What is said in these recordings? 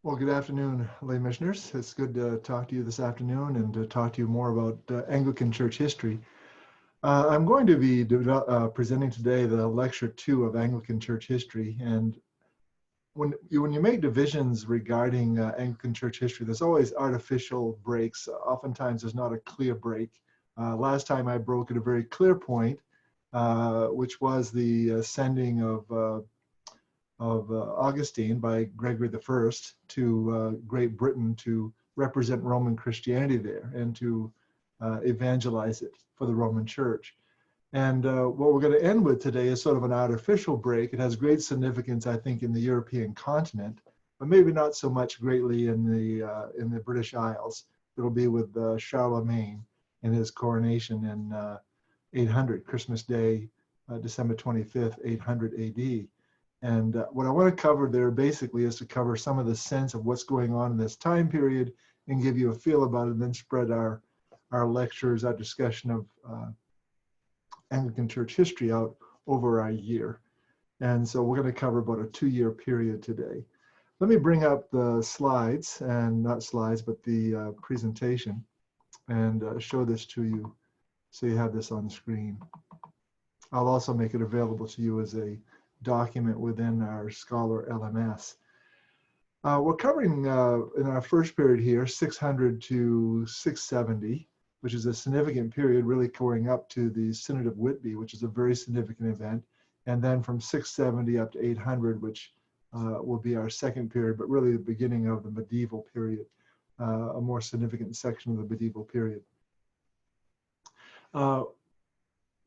Well, good afternoon, lay missioners. It's good to talk to you this afternoon and to talk to you more about Anglican Church history. I'm going to be presenting today the lecture 2 of Anglican Church history. And when you make divisions regarding Anglican Church history, there's always artificial breaks. Oftentimes, there's not a clear break. Last time I broke at a very clear point, which was the sending of Augustine by Gregory I to Great Britain to represent Roman Christianity there and to evangelize it for the Roman Church. And what we're going to end with today is sort of an artificial break. It has great significance, I think, in the European continent, but maybe not so much greatly in the British Isles. It'll be with Charlemagne and his coronation in 800, Christmas Day, December 25th, 800 AD. And what I want to cover there basically is to cover some of the sense of what's going on in this time period and give you a feel about it, and then spread our lectures, our discussion of Anglican Church history out over our year. And so we're going to cover about a 2-year period today. Let me bring up the slides, and not slides, but the presentation, and show this to you so you have this on the screen. I'll also make it available to you as a document within our Scholar LMS. We're covering in our first period here 600 to 670, which is a significant period really going up to the Synod of Whitby, which is a very significant event, and then from 670 up to 800, which will be our second period, but really the beginning of the medieval period, a more significant section of the medieval period.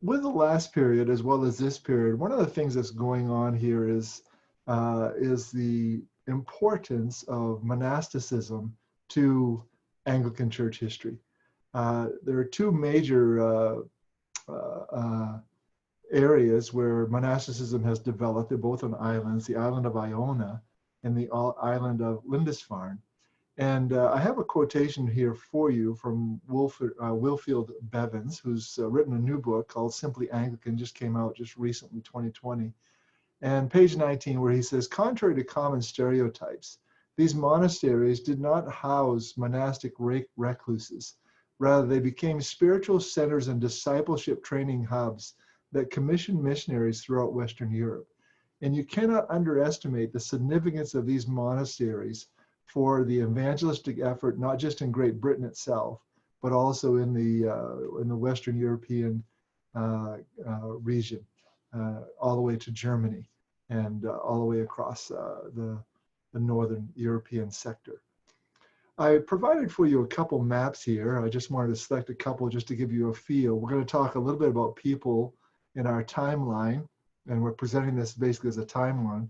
With the last period as well as this period, one of the things that's going on here is the importance of monasticism to Anglican Church history. There are two major areas where monasticism has developed. They're both on islands, the island of Iona and the island of Lindisfarne. And I have a quotation here for you from Wilfield Bevins, who's written a new book called Simply Anglican, just came out just recently, 2020. And page 19, where he says, contrary to common stereotypes, these monasteries did not house monastic recluses. Rather, they became spiritual centers and discipleship training hubs that commissioned missionaries throughout Western Europe. And you cannot underestimate the significance of these monasteries for the evangelistic effort, not just in Great Britain itself, but also in the Western European region, all the way to Germany and all the way across the Northern European sector. I provided for you a couple maps here. I just wanted to select a couple just to give you a feel. We're going to talk a little bit about people in our timeline, and we're presenting this basically as a timeline.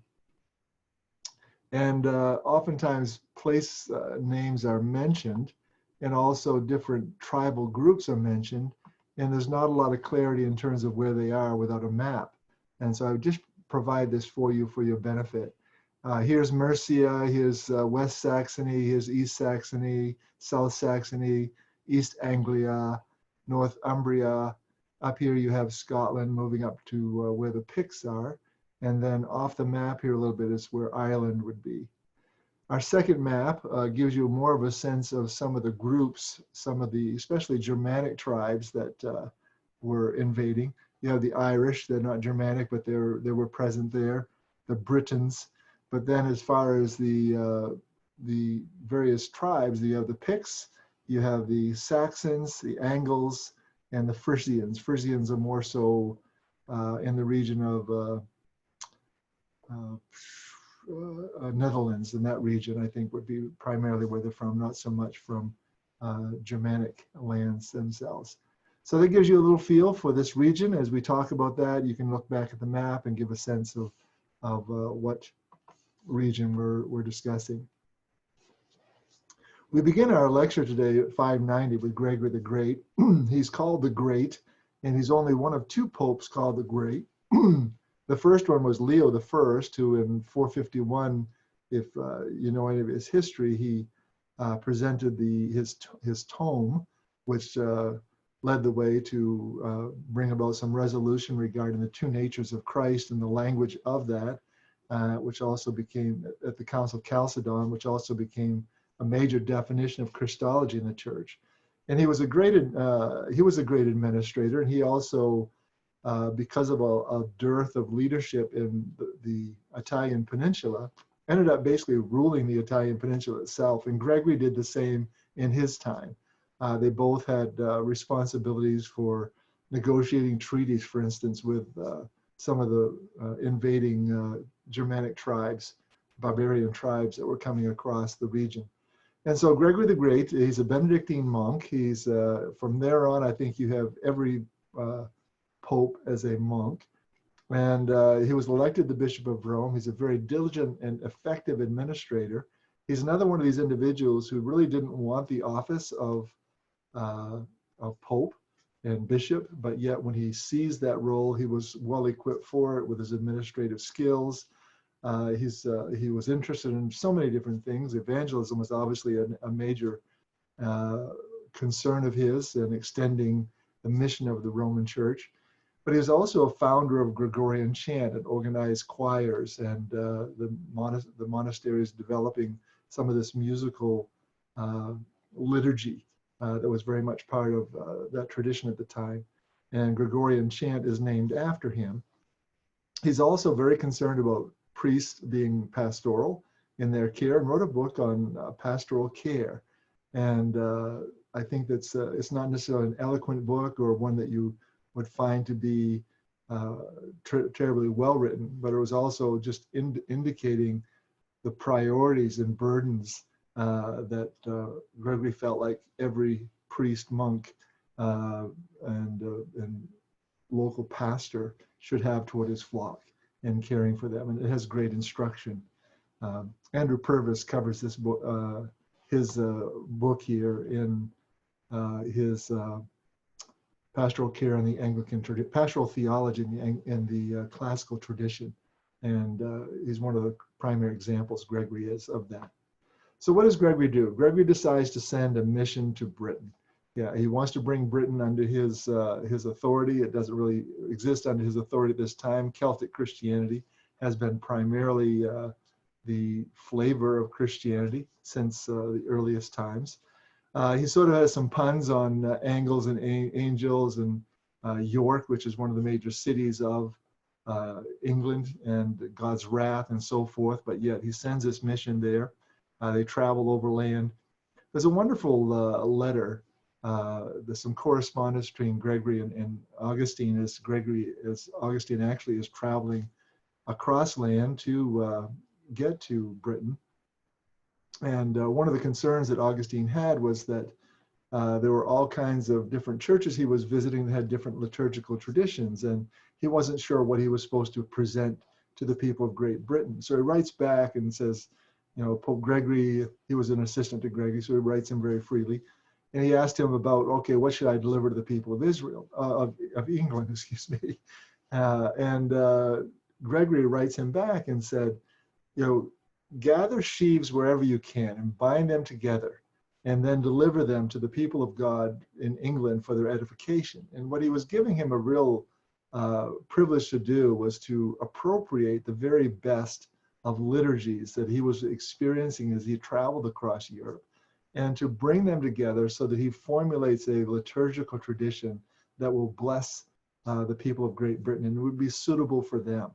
And oftentimes place names are mentioned, and also different tribal groups are mentioned, and there's not a lot of clarity in terms of where they are without a map. And so I would just provide this for you for your benefit. Here's Mercia, here's West Saxony, here's East Saxony, South Saxony, East Anglia, Northumbria. Up here you have Scotland moving up to where the Picts are. And then off the map here a little bit is where Ireland would be. Our second map gives you more of a sense of some of the groups, some of the especially Germanic tribes that were invading. You have the Irish, they're not Germanic, but they were present there. The Britons. But then as far as the various tribes, you have the Picts, you have the Saxons, the Angles, and the Frisians. Frisians are more so in the region of Netherlands, in that region, I think would be primarily where they're from, not so much from Germanic lands themselves. So that gives you a little feel for this region. As we talk about that, you can look back at the map and give a sense of what region we're discussing. We begin our lecture today at 590 with Gregory the Great. He's called the Great, and he's only one of two popes called the Great. The first one was Leo I, who in 451, if you know any of his history, he presented his tome, which led the way to bring about some resolution regarding the two natures of Christ and the language of that. which also became at the Council of Chalcedon, which also became a major definition of Christology in the church. And he was a great administrator, and he also, because of a dearth of leadership in the Italian peninsula, ended up basically ruling the Italian peninsula itself. And Gregory did the same in his time. They both had responsibilities for negotiating treaties, for instance, with some of the invading Germanic tribes, barbarian tribes that were coming across the region. And so Gregory the Great, he's a Benedictine monk. He's, from there on, I think you have every pope as a monk. And he was elected the Bishop of Rome. He's a very diligent and effective administrator. He's another one of these individuals who really didn't want the office of Pope and Bishop, but yet when he seized that role, he was well equipped for it with his administrative skills. He was interested in so many different things. Evangelism was obviously a major concern of his, and extending the mission of the Roman Church. But he was also a founder of Gregorian chant and organized choirs, and the monasteries developing some of this musical liturgy that was very much part of that tradition at the time. And Gregorian chant is named after him. He's also very concerned about priests being pastoral in their care, and wrote a book on pastoral care. And I think that's it's not necessarily an eloquent book or one that you would find to be terribly well written, but it was also just indicating the priorities and burdens that Gregory felt like every priest, monk, and local pastor should have toward his flock and caring for them. And it has great instruction. Andrew Purvis covers this book, his book here in his pastoral care in the Anglican tradition, pastoral theology in the classical tradition. And he's one of the primary examples, Gregory is, of that. So what does Gregory do? Gregory decides to send a mission to Britain. Yeah, he wants to bring Britain under his authority. It doesn't really exist under his authority at this time. Celtic Christianity has been primarily the flavor of Christianity since the earliest times. He sort of has some puns on angels and angels, and York, which is one of the major cities of England, and God's wrath and so forth, but yet he sends this mission there. They travel overland. There's a wonderful letter. There's some correspondence between Gregory and Augustine, as Augustine actually is traveling across land to get to Britain. And one of the concerns that Augustine had was that there were all kinds of different churches he was visiting that had different liturgical traditions, and he wasn't sure what he was supposed to present to the people of Great Britain. So he writes back and says, you know, Pope Gregory, he was an assistant to Gregory, so he writes him very freely. And he asked him about, okay, what should I deliver to the people of Israel, of England, excuse me. Gregory writes him back and said, you know, gather sheaves wherever you can and bind them together, and then deliver them to the people of God in England for their edification. And what he was giving him a real privilege to do was to appropriate the very best of liturgies that he was experiencing as he traveled across Europe, and to bring them together so that he formulates a liturgical tradition that will bless the people of Great Britain and would be suitable for them.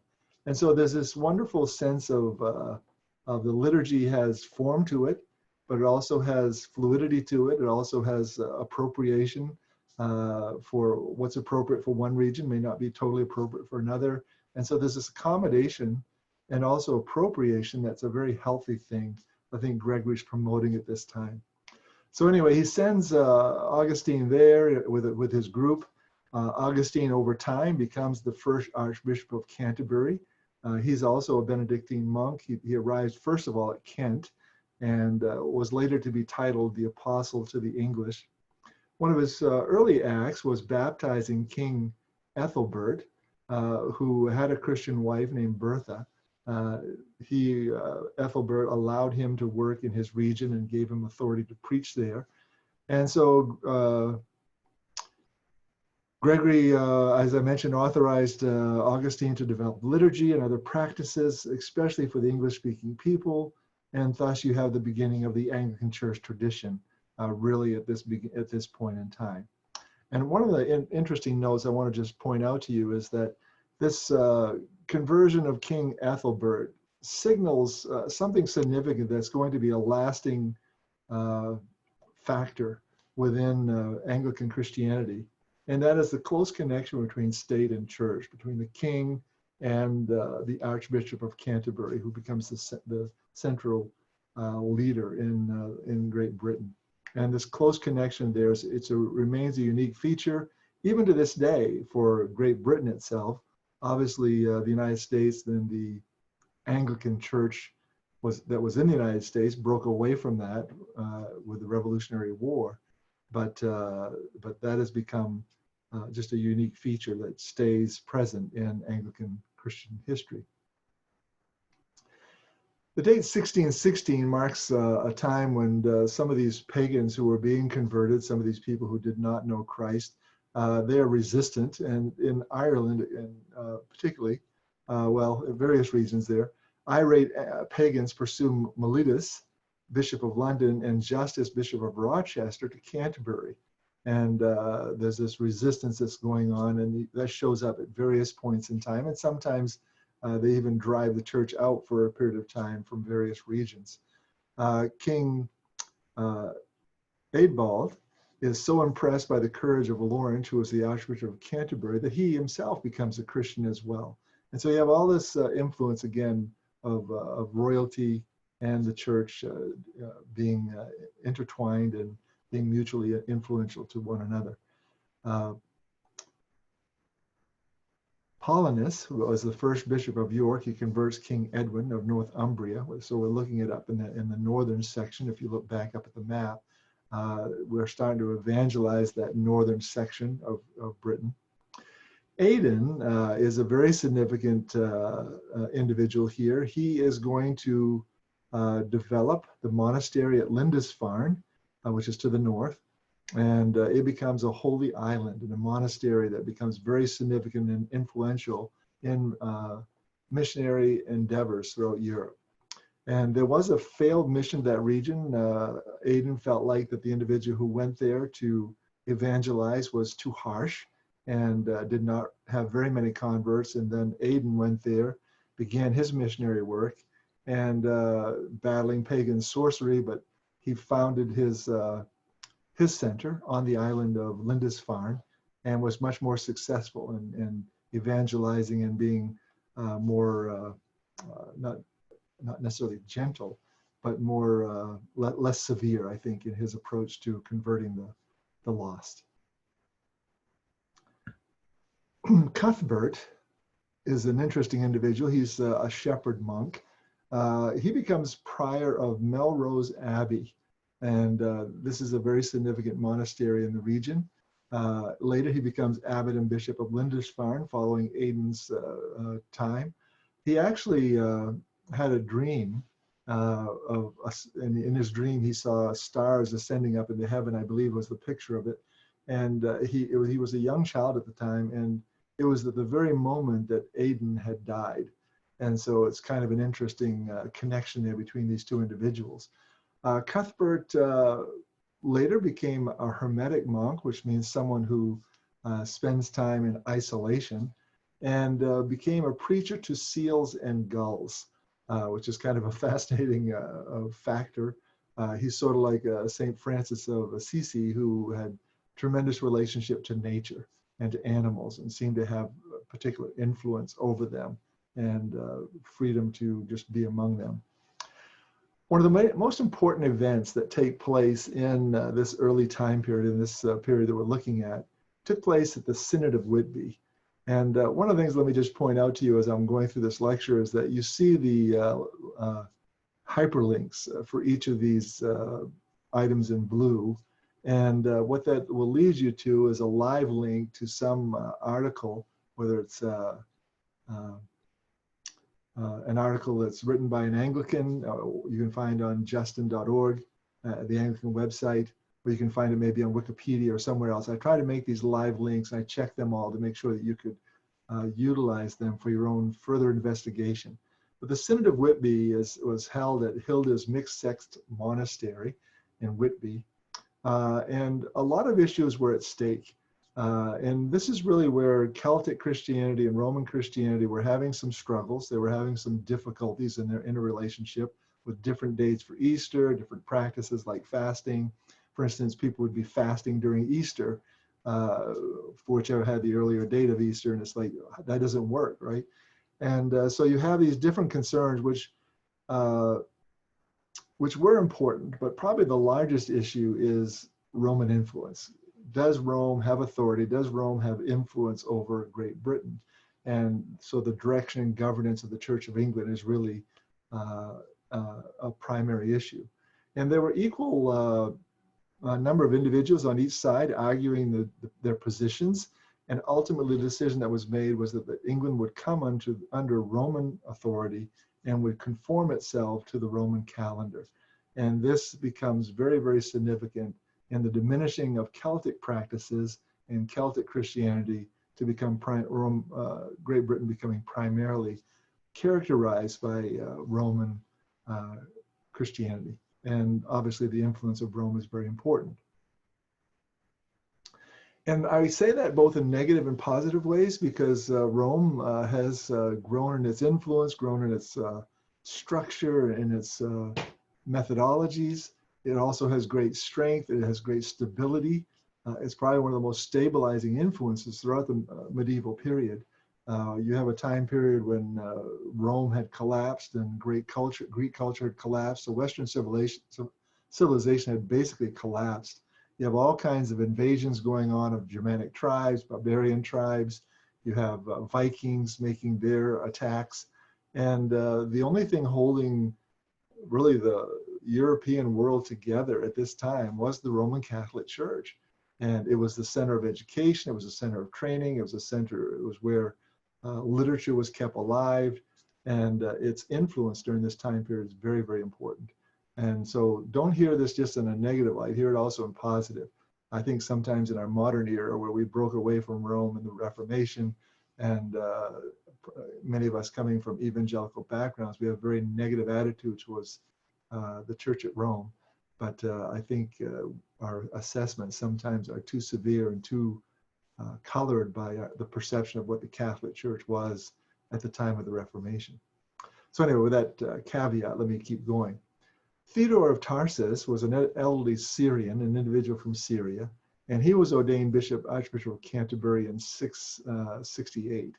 And so there's this wonderful sense of the liturgy has form to it, but it also has fluidity to it. It also has appropriation for what's appropriate for one region may not be totally appropriate for another. And so there's this accommodation and also appropriation that's a very healthy thing. I think Gregory's promoting at this time. So anyway, he sends Augustine there with his group. Augustine over time becomes the first Archbishop of Canterbury. He's also a Benedictine monk. He arrived first of all at Kent, and was later to be titled the Apostle to the English. One of his early acts was baptizing King Ethelbert, who had a Christian wife named Bertha. Ethelbert allowed him to work in his region and gave him authority to preach there. And so Gregory, as I mentioned, authorized Augustine to develop liturgy and other practices, especially for the English-speaking people, and thus you have the beginning of the Anglican Church tradition, really at this point in time. And one of the interesting notes I want to just point out to you is that this conversion of King Ethelbert signals something significant that's going to be a lasting factor within Anglican Christianity. And that is the close connection between state and church, between the king and the Archbishop of Canterbury, who becomes the central leader in Great Britain. And this close connection there, remains a unique feature, even to this day, for Great Britain itself. Obviously, the United States, then the Anglican Church that was in the United States broke away from that with the Revolutionary War. But that has become just a unique feature that stays present in Anglican Christian history. The date 1616 marks a time when some of these pagans who were being converted, some of these people who did not know Christ, they are resistant. And in Ireland, and particularly, well, various reasons there, irate pagans pursue Mellitus, Bishop of London, and Justus, Bishop of Rochester, to Canterbury. And there's this resistance that's going on, and that shows up at various points in time. And sometimes they even drive the church out for a period of time from various regions. King Eadbald is so impressed by the courage of Lawrence, who was the Archbishop of Canterbury, that he himself becomes a Christian as well. And so you have all this influence again of royalty and the church being intertwined and being mutually influential to one another. Paulinus, who was the first bishop of York, he converts King Edwin of Northumbria. So we're looking it up in the northern section. If you look back up at the map, we're starting to evangelize that northern section of Britain. Aidan is a very significant individual here. He is going to develop the monastery at Lindisfarne, which is to the north, and it becomes a holy island and a monastery that becomes very significant and influential in missionary endeavors throughout Europe. And there was a failed mission in that region. Aidan felt like that the individual who went there to evangelize was too harsh and did not have very many converts. And then Aidan went there, began his missionary work, and battling pagan sorcery, but he founded his center on the island of Lindisfarne and was much more successful in evangelizing and being more, not necessarily gentle, but more less severe, I think, in his approach to converting the lost. Cuthbert is an interesting individual. He's a shepherd monk. He becomes prior of Melrose Abbey, and this is a very significant monastery in the region. Later, he becomes abbot and bishop of Lindisfarne following Aidan's time. He actually had a dream and in his dream he saw stars ascending up into heaven, I believe was the picture of it. And he was a young child at the time, and it was at the very moment that Aidan had died. And so it's kind of an interesting connection there between these two individuals. Cuthbert later became a hermetic monk, which means someone who spends time in isolation, and became a preacher to seals and gulls, which is kind of a fascinating factor. He's sort of like St. Francis of Assisi, who had tremendous relationship to nature and to animals and seemed to have a particular influence over them and freedom to just be among them. One of the most important events that take place in this early time period, in this period that we're looking at, took place at the Synod of Whitby. And one of the things, let me just point out to you as I'm going through this lecture, is that you see the hyperlinks for each of these items in blue. And what that will lead you to is a live link to some article, whether it's an article that's written by an Anglican, you can find on justin.org, the Anglican website, or you can find it maybe on Wikipedia or somewhere else. I try to make these live links, and I check them all to make sure that you could utilize them for your own further investigation. But the Synod of Whitby was held at Hilda's Mixed Sext Monastery in Whitby, and a lot of issues were at stake. And this is really where Celtic Christianity and Roman Christianity were having some struggles. They were having some difficulties in their interrelationship, with different dates for Easter, different practices like fasting. For instance, people would be fasting during Easter, for whichever had the earlier date of Easter, and it's like, that doesn't work, right? And so you have these different concerns which were important, but probably the largest issue is Roman influence. Does Rome have authority? Does Rome have influence over Great Britain? And so the direction and governance of the Church of England is really a primary issue. And there were equal number of individuals on each side arguing their positions. And ultimately the decision that was made was that England would come under Roman authority and would conform itself to the Roman calendar. And this becomes very, very significant in the diminishing of Celtic practices and Celtic Christianity to become Great Britain becoming primarily characterized by Roman Christianity. And obviously the influence of Rome is very important. And I say that both in negative and positive ways, because Rome has grown in its influence, grown in its structure, and its methodologies. It also has great strength. It has great stability. It's probably one of the most stabilizing influences throughout the medieval period. You have a time period when Rome had collapsed and Greek culture had collapsed. So Western civilization had basically collapsed. You have all kinds of invasions going on of Germanic tribes, barbarian tribes. You have Vikings making their attacks. And the only thing holding really the European world together at this time was the Roman Catholic Church. And it was the center of education. It was the center of training. It was where literature was kept alive. And its influence during this time period is very, very important. And so don't hear this just in a negative light, hear it also in positive. I think sometimes in our modern era where we broke away from Rome and the Reformation, and many of us coming from evangelical backgrounds, we have very negative attitudes towards the church at Rome. But I think our assessments sometimes are too severe and too colored by the perception of what the Catholic Church was at the time of the Reformation. So anyway, with that caveat, let me keep going. Theodore of Tarsus was an elderly Syrian, an individual from Syria, and he was ordained Archbishop of Canterbury in 668.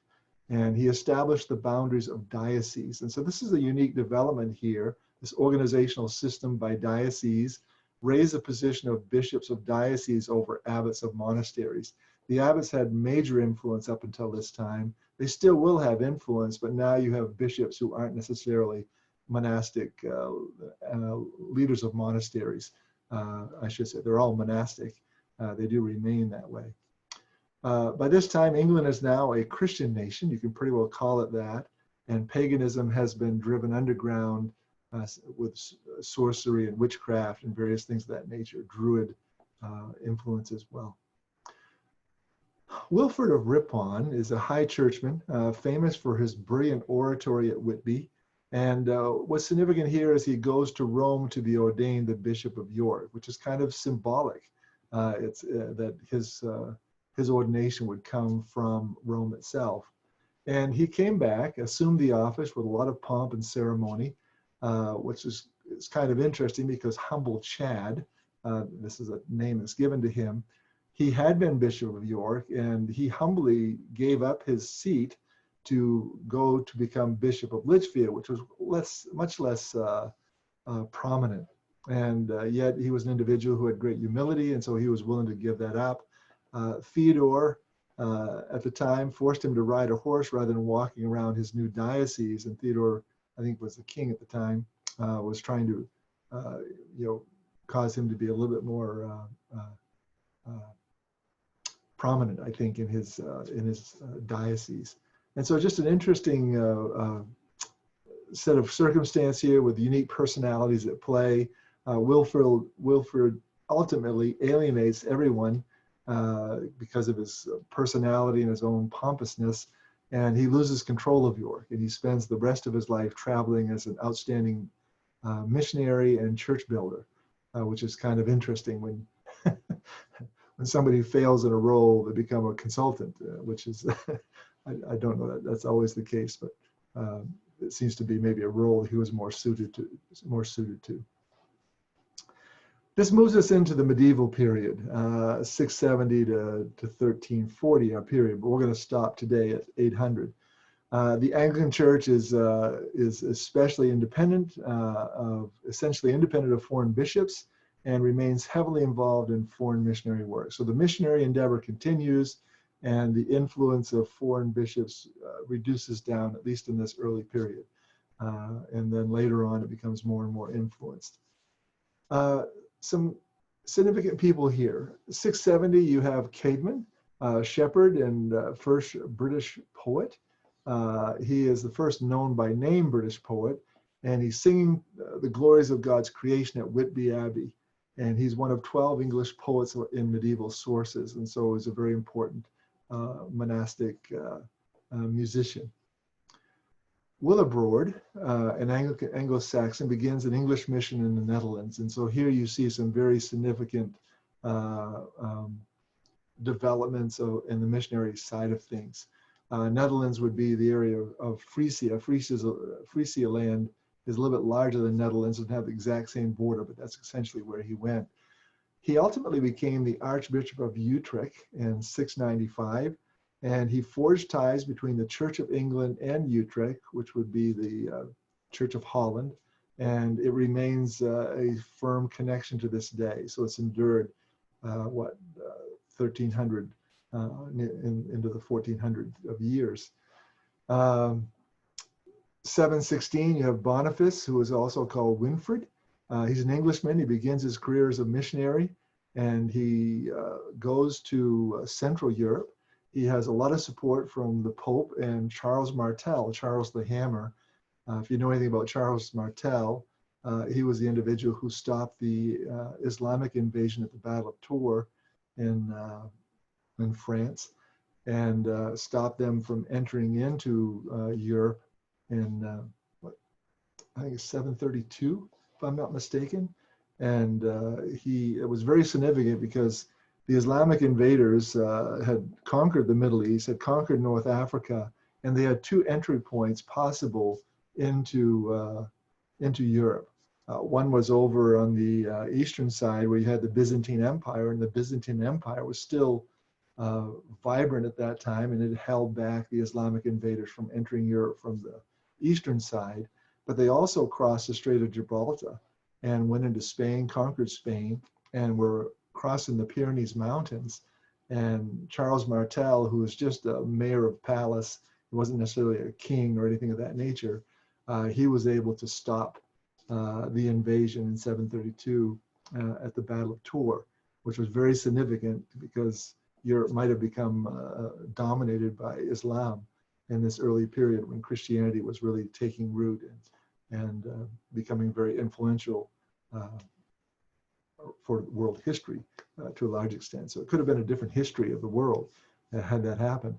And he established the boundaries of dioceses. And so this is a unique development here. This organizational system by diocese raised the position of bishops of dioceses over abbots of monasteries. The abbots had major influence up until this time. They still will have influence, but now you have bishops who aren't necessarily monastic leaders of monasteries. I should say they're all monastic. They do remain that way. By this time, England is now a Christian nation. You can pretty well call it that. And paganism has been driven underground with sorcery and witchcraft and various things of that nature, Druid influence as well. Wilfrid of Ripon is a high churchman, famous for his brilliant oratory at Whitby. And what's significant here is he goes to Rome to be ordained the Bishop of York, which is kind of symbolic. It's that his ordination would come from Rome itself. And he came back, assumed the office with a lot of pomp and ceremony, which is kind of interesting because humble Chad, this is a name that's given to him, he had been Bishop of York, and he humbly gave up his seat to go to become Bishop of Lichfield, which was much less prominent. And yet he was an individual who had great humility, and so he was willing to give that up. Theodore, at the time, forced him to ride a horse rather than walking around his new diocese. And Theodore, I think, was the king at the time, was trying to, cause him to be a little bit more prominent, I think, in his diocese. And so just an interesting set of circumstance here with unique personalities at play. Wilfrid ultimately alienates everyone because of his personality and his own pompousness, and he loses control of York, and he spends the rest of his life traveling as an outstanding missionary and church builder, which is kind of interesting when when somebody fails in a role, they become a consultant, which is I don't know that that's always the case, but it seems to be maybe a role he was more suited to. This moves us into the medieval period, 670 to 1340, our period, but we're going to stop today at 800. The Anglican Church is especially independent, essentially independent of foreign bishops, and remains heavily involved in foreign missionary work. So the missionary endeavor continues, and the influence of foreign bishops reduces down, at least in this early period. And then later on, it becomes more and more influenced. Some significant people here. 670, you have Caedmon, shepherd and first British poet. He is the first known by name British poet, and he's singing the glories of God's creation at Whitby Abbey. And he's one of 12 English poets in medieval sources, and so is a very important monastic musician. Willibrord, an Anglo-Saxon, begins an English mission in the Netherlands. And so here you see some very significant developments in the missionary side of things. Netherlands would be the area of Frisia. Frisia land is a little bit larger than Netherlands, doesn't have the exact same border, but that's essentially where he went. He ultimately became the Archbishop of Utrecht in 695. And he forged ties between the Church of England and Utrecht, which would be the Church of Holland. And it remains a firm connection to this day. So it's endured, 1300 into the 1400 of years. 716, you have Boniface, who is also called Winfrid. He's an Englishman. He begins his career as a missionary, and he goes to Central Europe. He has a lot of support from the Pope and Charles Martel, Charles the Hammer. If you know anything about Charles Martel, he was the individual who stopped the Islamic invasion at the Battle of Tours in France, and stopped them from entering into Europe in, I think it's 732, if I'm not mistaken. And it was very significant because the Islamic invaders had conquered the Middle East, had conquered North Africa, and they had two entry points possible into Europe. One was over on the eastern side, where you had the Byzantine Empire, and the Byzantine Empire was still vibrant at that time, and it held back the Islamic invaders from entering Europe from the eastern side. But they also crossed the Strait of Gibraltar and went into Spain, conquered Spain, and were crossing the Pyrenees Mountains. And Charles Martel, who was just a mayor of Palace, he wasn't necessarily a king or anything of that nature, he was able to stop the invasion in 732 at the Battle of Tours, which was very significant because Europe might have become dominated by Islam in this early period when Christianity was really taking root and becoming very influential for world history to a large extent. So it could have been a different history of the world had that happened.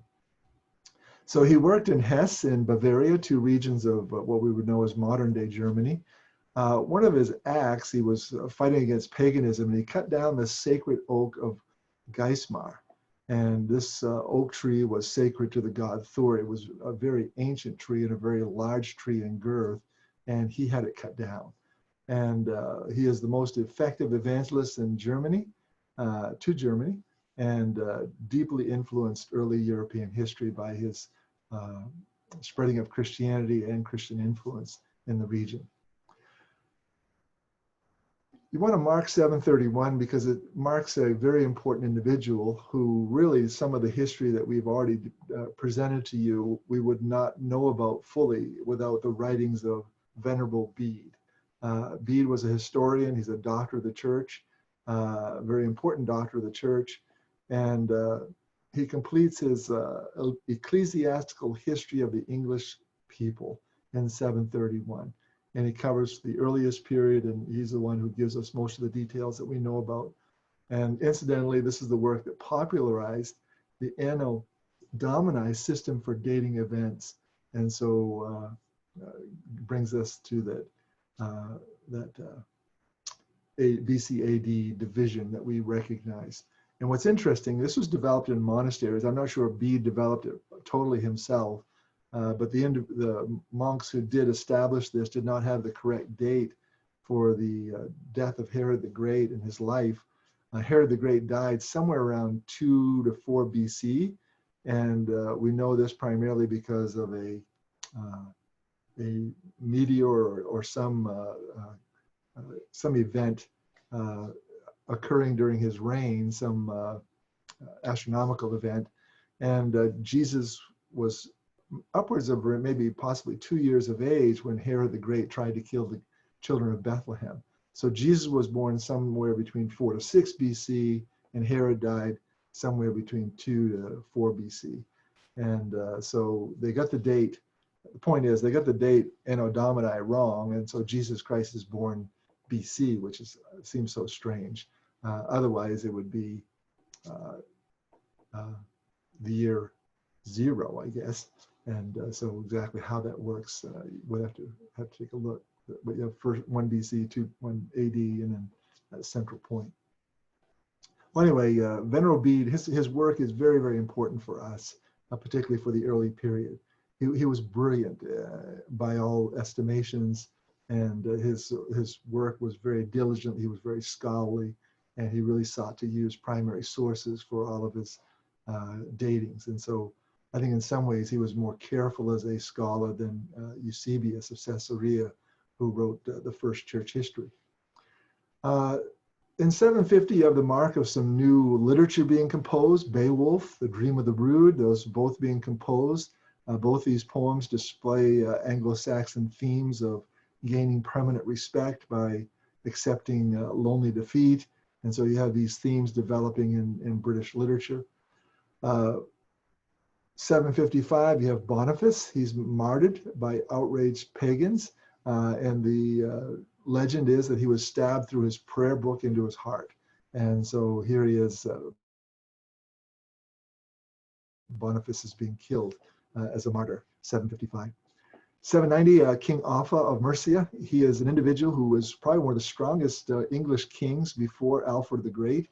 So he worked in Hesse in Bavaria, two regions of what we would know as modern day Germany. One of his acts, he was fighting against paganism, and he cut down the sacred oak of Geismar. And this oak tree was sacred to the god Thor. It was a very ancient tree and a very large tree in girth, and he had it cut down. And he is the most effective evangelist in Germany, to Germany, and deeply influenced early European history by his spreading of Christianity and Christian influence in the region. You want to mark 731 because it marks a very important individual who really some of the history that we've already presented to you, we would not know about fully without the writings of Venerable Bede. Bede was a historian. He's a doctor of the church, a very important doctor of the church. And he completes his ecclesiastical history of the English people in 731. and he covers the earliest period, and he's the one who gives us most of the details that we know about. And incidentally, this is the work that popularized the Anno Domini system for dating events, and so brings us to that BC AD division that we recognize. And what's interesting, this was developed in monasteries. I'm not sure if Bede developed it totally himself, but the monks who did establish this did not have the correct date for the death of Herod the Great in his life. Herod the Great died somewhere around 2 to 4 BC, and we know this primarily because of a meteor or some event occurring during his reign, some astronomical event, and Jesus was upwards of maybe possibly 2 years of age when Herod the Great tried to kill the children of Bethlehem. So Jesus was born somewhere between 4 to 6 BC, and Herod died somewhere between 2 to 4 BC. And so they got the date. The point is, they got the date Anno Domini wrong, and so Jesus Christ is born BC, which seems so strange. Otherwise, it would be the year 0, I guess. And so exactly how that works, we'll have to take a look. But you have first 1 BC, 1 AD, and then that central point. Well, anyway, Venerable Bede, his work is very, very important for us, particularly for the early period. He was brilliant by all estimations, and his work was very diligent. He was very scholarly, and he really sought to use primary sources for all of his datings. And so I think in some ways he was more careful as a scholar than Eusebius of Caesarea, who wrote the first church history. In 750, you have the mark of some new literature being composed, Beowulf, The Dream of the Brood, those both being composed. Both these poems display Anglo-Saxon themes of gaining permanent respect by accepting lonely defeat. And so you have these themes developing in British literature. 755, you have Boniface. He's martyred by outraged pagans. And the legend is that he was stabbed through his prayer book into his heart. And so here he is, Boniface is being killed as a martyr, 755. 790, King Offa of Mercia. He is an individual who was probably one of the strongest English kings before Alfred the Great.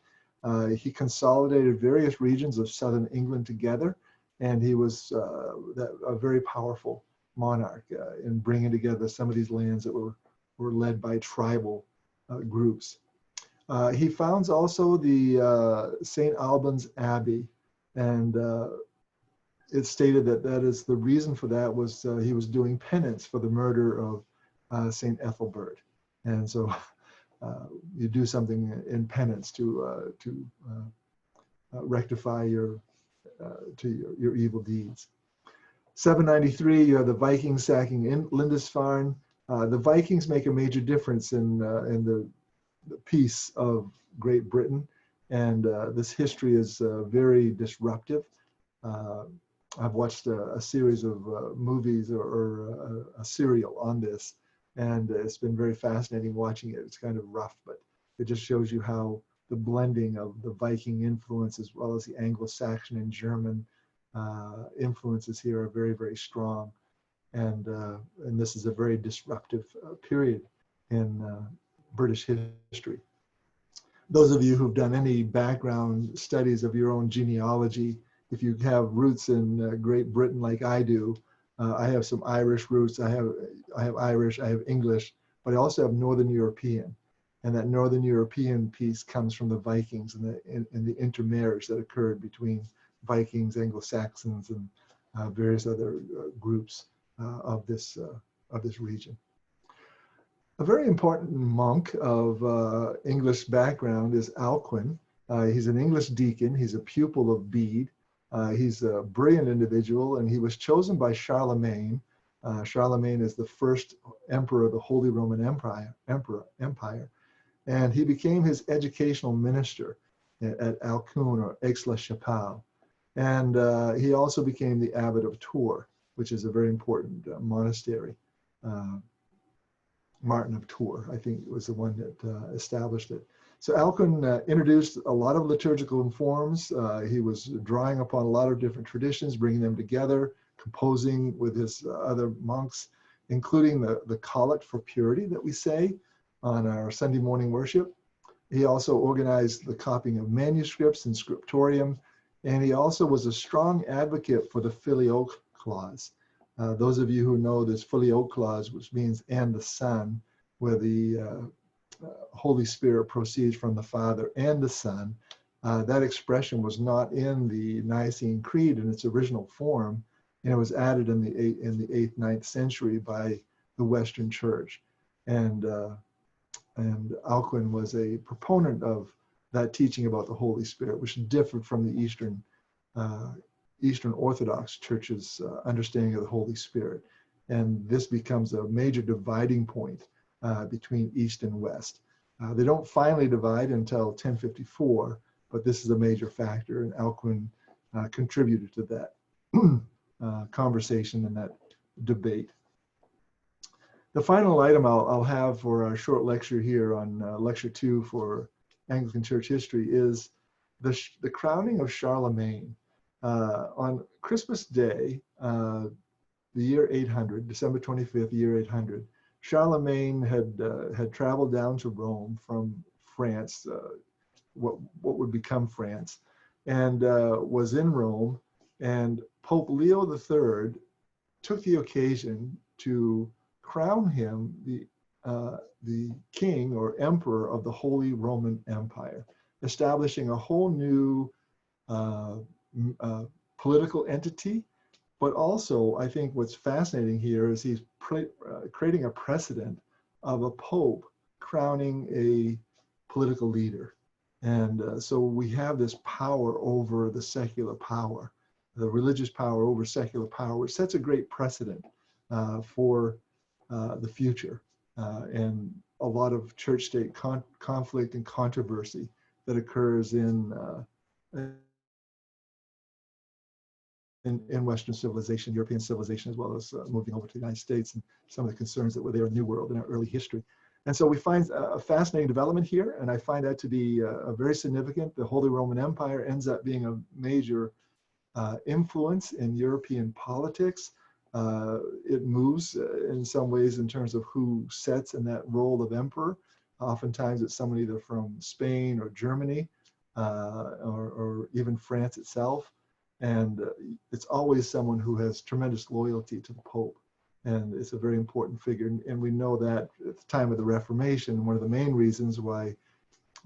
He consolidated various regions of southern England together, and he was a very powerful monarch in bringing together some of these lands that were led by tribal groups. He founds also the St. Albans Abbey, and it's stated that is the reason for that was he was doing penance for the murder of St. Ethelbert. And so you do something in penance to rectify your evil deeds. 793, you have the Vikings sacking in Lindisfarne. The Vikings make a major difference in the peace of Great Britain, and this history is very disruptive. I've watched a series of movies or a serial on this, and it's been very fascinating watching it. It's kind of rough, but it just shows you how the blending of the Viking influence as well as the Anglo-Saxon and German influences here are very, very strong. And this is a very disruptive period in British history. Those of you who've done any background studies of your own genealogy, if you have roots in Great Britain like I do, I have some Irish roots, I have Irish, I have English, but I also have Northern European. And that Northern European piece comes from the Vikings and the intermarriage that occurred between Vikings, Anglo-Saxons, and various other groups of this region. A very important monk of English background is Alcuin. He's an English deacon. He's a pupil of Bede. He's a brilliant individual, and he was chosen by Charlemagne. Charlemagne is the first emperor of the Holy Roman Empire, and he became his educational minister at Alcuin or Aix-la-Chapelle. And he also became the abbot of Tours, which is a very important monastery. Martin of Tours, I think, was the one that established it. So Alcuin introduced a lot of liturgical forms. He was drawing upon a lot of different traditions, bringing them together, composing with his other monks, including the collect for purity that we say on our Sunday morning worship. He also organized the copying of manuscripts and scriptorium, and he also was a strong advocate for the filioque clause. Those of you who know this filioque clause, which means and the Son, where the Holy Spirit proceeds from the Father and the Son, that expression was not in the Nicene Creed in its original form, and it was added in the 8th, 9th century by the Western Church. And Alcuin was a proponent of that teaching about the Holy Spirit, which differed from the Eastern Orthodox Church's understanding of the Holy Spirit. And this becomes a major dividing point between East and West. They don't finally divide until 1054, but this is a major factor, and Alcuin contributed to that conversation and that debate. The final item I'll have for our short lecture here on lecture 2 for Anglican Church History is the crowning of Charlemagne. On Christmas Day, the year 800, December 25th, year 800, Charlemagne had traveled down to Rome from France, what would become France, and was in Rome. And Pope Leo III took the occasion to crown him the king or emperor of the Holy Roman Empire, establishing a whole new political entity. But also, I think what's fascinating here is he's creating a precedent of a pope crowning a political leader. And so we have this power over the secular power, the religious power over secular power, which sets a great precedent for the future, and a lot of church-state conflict and controversy that occurs in Western civilization, European civilization, as well as moving over to the United States, and some of the concerns that were there in the New World in our early history. And so we find a fascinating development here, and I find that to be very significant. The Holy Roman Empire ends up being a major influence in European politics. It moves in some ways in terms of who sets in that role of emperor. Oftentimes it's someone either from Spain or Germany or even France itself. And it's always someone who has tremendous loyalty to the Pope. And it's a very important figure. And we know that at the time of the Reformation, one of the main reasons why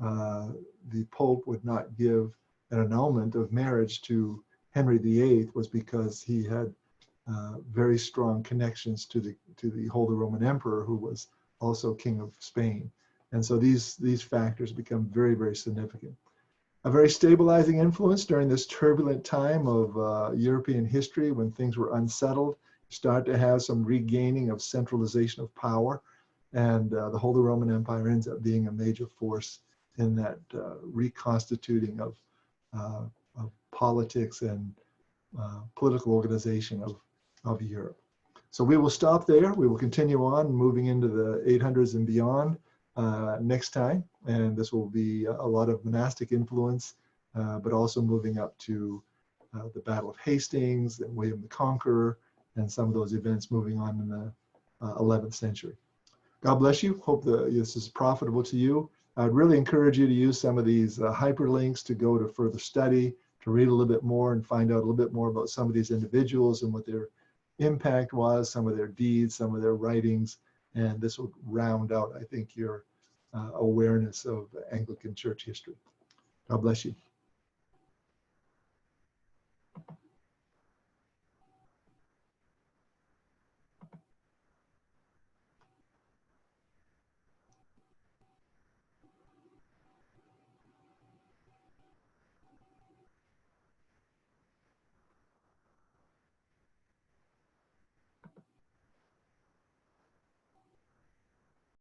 the Pope would not give an annulment of marriage to Henry VIII was because he had very strong connections to the Holy Roman Emperor, who was also King of Spain. And so these factors become very, very significant. A very stabilizing influence during this turbulent time of European history, when things were unsettled, start to have some regaining of centralization of power, and the Holy Roman Empire ends up being a major force in that reconstituting of politics and political organization of Europe. So we will stop there. We will continue on moving into the 800s and beyond next time, and this will be a lot of monastic influence, but also moving up to the Battle of Hastings and William the Conqueror, and some of those events moving on in the 11th century. God bless you. Hope this is profitable to you. I'd really encourage you to use some of these hyperlinks to go to further study, to read a little bit more and find out a little bit more about some of these individuals and what their impact was, some of their deeds, some of their writings, and this will round out, I think, your awareness of Anglican church history. God bless you.